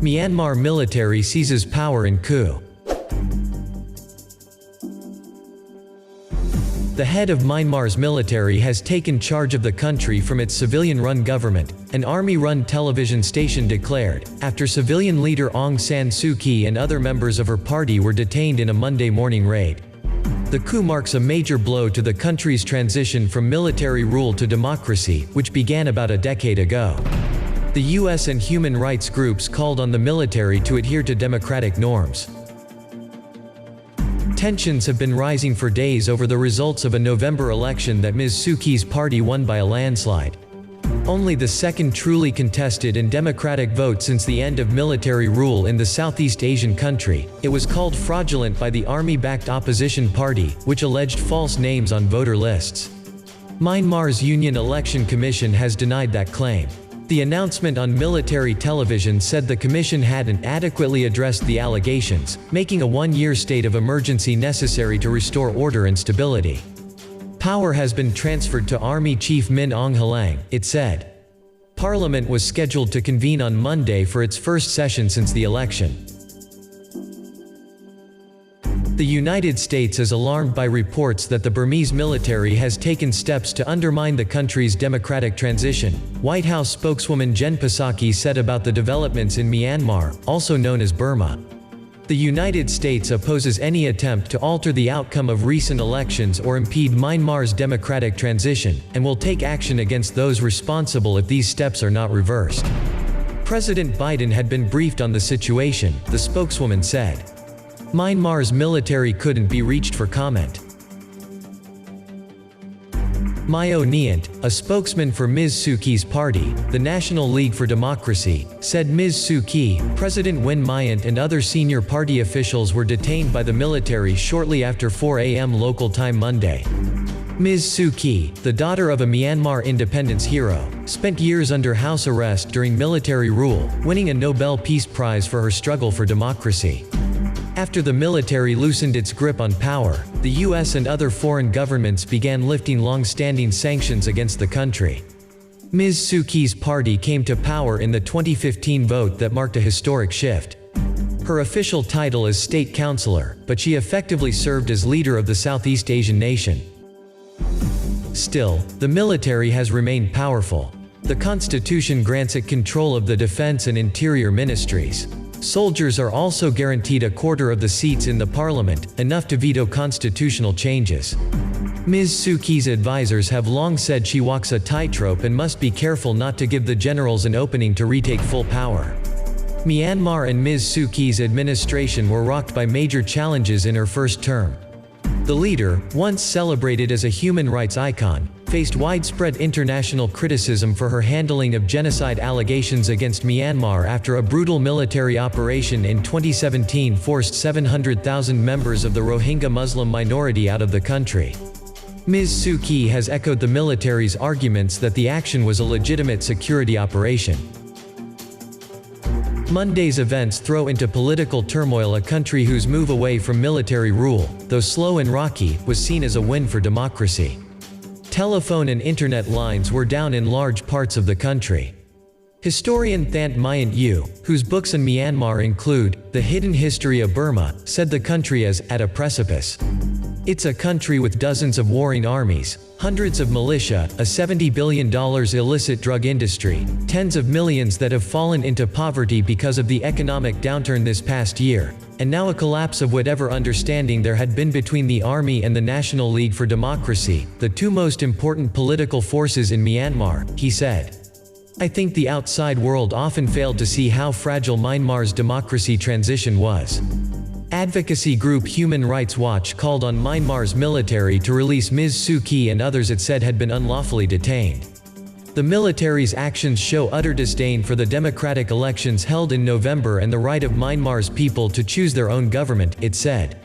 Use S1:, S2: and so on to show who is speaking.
S1: Myanmar Military Seizes Power in Coup. The head of Myanmar's military has taken charge of the country from its civilian-run government, an army-run television station declared, after civilian leader Aung San Suu Kyi and other members of her party were detained in a Monday morning raid. The coup marks a major blow to the country's transition from military rule to democracy, which began about a decade ago. The US and human rights groups called on the military to adhere to democratic norms. Tensions have been rising for days over the results of a November election that Ms. Suu Kyi's party won by a landslide. Only the second truly contested and democratic vote since the end of military rule in the Southeast Asian country, it was called fraudulent by the army-backed opposition party, which alleged false names on voter lists. Myanmar's Union Election Commission has denied that claim. The announcement on military television said the commission hadn't adequately addressed the allegations, making a one-year state of emergency necessary to restore order and stability. Power has been transferred to Army Chief Min Aung Hlaing, it said. Parliament was scheduled to convene on Monday for its first session since the election. The United States is alarmed by reports that the Burmese military has taken steps to undermine the country's democratic transition, White House spokeswoman Jen Psaki said about the developments in Myanmar, also known as Burma. The United States opposes any attempt to alter the outcome of recent elections or impede Myanmar's democratic transition, and will take action against those responsible if these steps are not reversed. President Biden had been briefed on the situation, the spokeswoman said. Myanmar's military couldn't be reached for comment. Myo Nyant, a spokesman for Ms. Suu Kyi's party, the National League for Democracy, said Ms. Suu Kyi, President Win Myint and other senior party officials were detained by the military shortly after 4 a.m. local time Monday. Ms. Suu Kyi, the daughter of a Myanmar independence hero, spent years under house arrest during military rule, winning a Nobel Peace Prize for her struggle for democracy. After the military loosened its grip on power, the US and other foreign governments began lifting long-standing sanctions against the country. Ms. Suu Kyi's party came to power in the 2015 vote that marked a historic shift. Her official title is state councillor, but she effectively served as leader of the Southeast Asian nation. Still, the military has remained powerful. The Constitution grants it control of the defense and interior ministries. Soldiers are also guaranteed a quarter of the seats in the parliament, enough to veto constitutional changes. Ms. Suu Kyi's advisors have long said she walks a tightrope and must be careful not to give the generals an opening to retake full power. Myanmar and Ms. Suu Kyi's administration were rocked by major challenges in her first term. The leader, once celebrated as a human rights icon, faced widespread international criticism for her handling of genocide allegations against Myanmar after a brutal military operation in 2017 forced 700,000 members of the Rohingya Muslim minority out of the country. Ms. Suu Kyi has echoed the military's arguments that the action was a legitimate security operation. Monday's events throw into political turmoil a country whose move away from military rule, though slow and rocky, was seen as a win for democracy. Telephone and internet lines were down in large parts of the country. Historian Thant Myint Yu, whose books on Myanmar include The Hidden History of Burma, said the country is at a precipice. It's a country with dozens of warring armies, hundreds of militia, a $70 billion illicit drug industry, tens of millions that have fallen into poverty because of the economic downturn this past year, and now a collapse of whatever understanding there had been between the army and the National League for Democracy, the two most important political forces in Myanmar, he said. I think the outside world often failed to see how fragile Myanmar's democracy transition was. Advocacy group Human Rights Watch called on Myanmar's military to release Ms. Suu Kyi and others it said had been unlawfully detained. The military's actions show utter disdain for the democratic elections held in November and the right of Myanmar's people to choose their own government, it said.